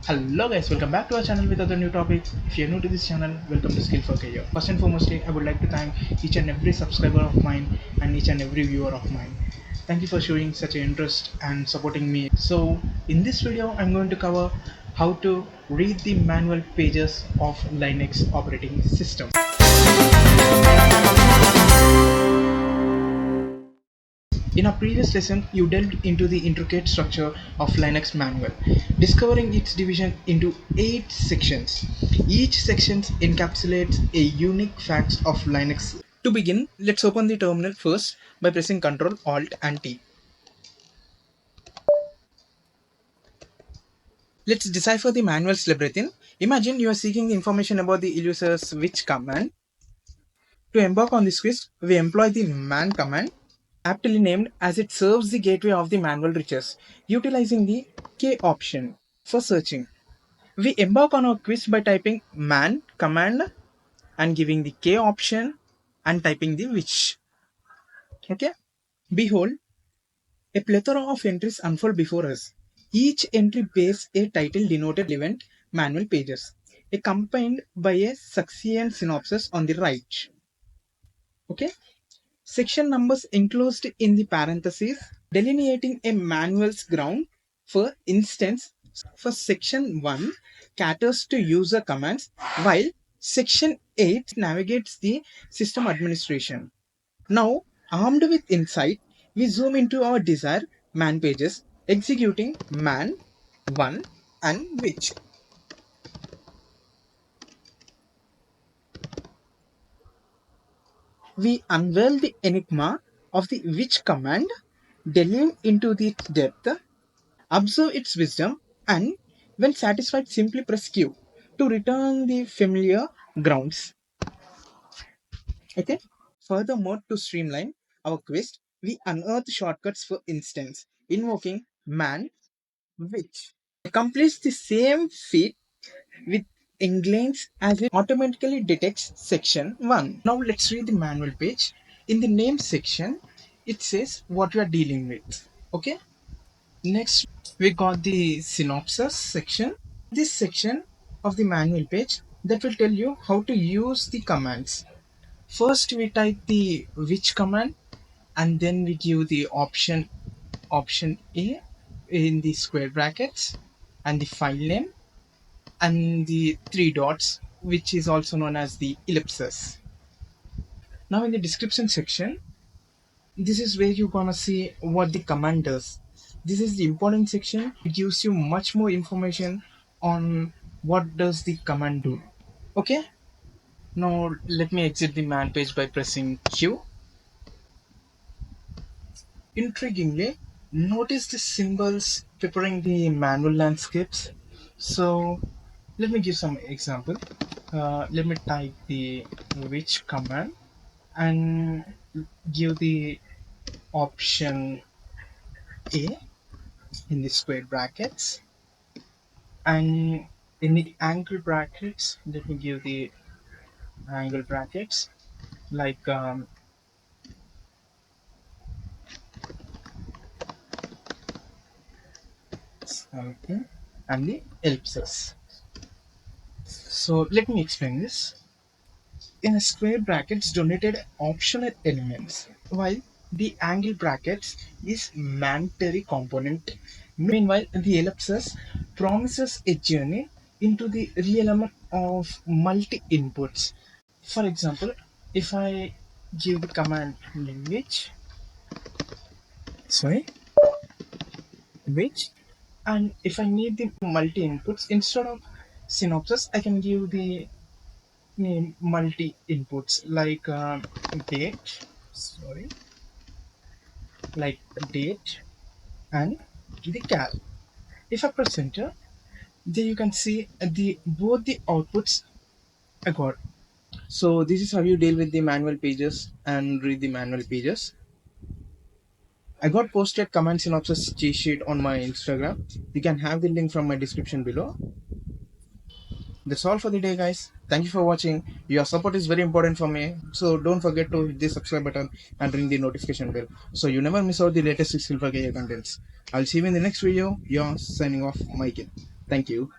Hello guys, welcome back to our channel with other new topics. If you're new to this channel, welcome to Skill for Career. First and foremostly, I would like to thank each and every subscriber of mine and each and every viewer of mine. Thank you for showing such an interest and supporting me. So in this video, I'm going to cover how to read the manual pages of Linux operating system. In our previous lesson, you delved into the intricate structure of Linux manual, discovering its division into 8 sections. Each section encapsulates a unique facts of Linux. To begin, let's open the terminal first by pressing Ctrl, Alt and T. Let's decipher the manual's labyrinth. Imagine you are seeking information about the user's switch command. To embark on this quest, we employ the man command, aptly named as it serves the gateway of the manual riches, utilizing the K option for searching. We embark on our quest by typing man command and giving the K option and typing the which. Okay. Behold, a plethora of entries unfold before us. Each entry bears a title denoted event manual pages, accompanied by a succinct synopsis on the right. Okay. Section numbers enclosed in the parentheses delineating a manual's ground. For instance, for section 1 caters to user commands while section 8 navigates the system administration. Now, armed with insight, we zoom into our desired man pages, executing man, 1 and which. We unveil the enigma of the which command, delve into its depth, observe its wisdom, and when satisfied, simply press Q to return the familiar grounds. Okay. Furthermore, to streamline our quest, we unearth shortcuts. For instance, invoking man, which accomplishes the same feat with English as it automatically detects section 1. Now let's read the manual page. In the name section, it says what we are dealing with. Okay. Next, we got the synopsis section. This section of the manual page that will tell you how to use the commands. First, we type the which command and then we give the option A in the square brackets and the file name and the three dots, which is also known as the ellipses. Now in the description section, this is where you're gonna see what the command does. This is the important section. It gives you much more information on what does the command do. Okay. Now let me exit the man page by pressing Q. Intriguingly, notice the symbols preparing the manual landscapes. So let me give some example. Let me type the which command and give the option A in the square brackets, and in the angle brackets let me give the angle brackets like something and the ellipses. So let me explain this. In a square brackets donated optional elements, while the angle brackets is mandatory component. Meanwhile, the ellipses promises a journey into the realm of multi inputs. For example, if I give the command language, sorry, which, and if I need the multi inputs instead of synopsis, I can give the multi inputs like date, sorry, like date and the cal. If I press enter, then you can see the both the outputs I got. So this is how you deal with the manual pages and read the manual pages. I got posted command synopsis cheat sheet on my Instagram. You can have the link from my description below. That's all for the day, guys. Thank you for watching. Your support is very important for me. So don't forget to hit the subscribe button and ring the notification bell so you never miss out the latest Skill for Career contents. I'll see you in the next video. You're signing off, Michael. Thank you.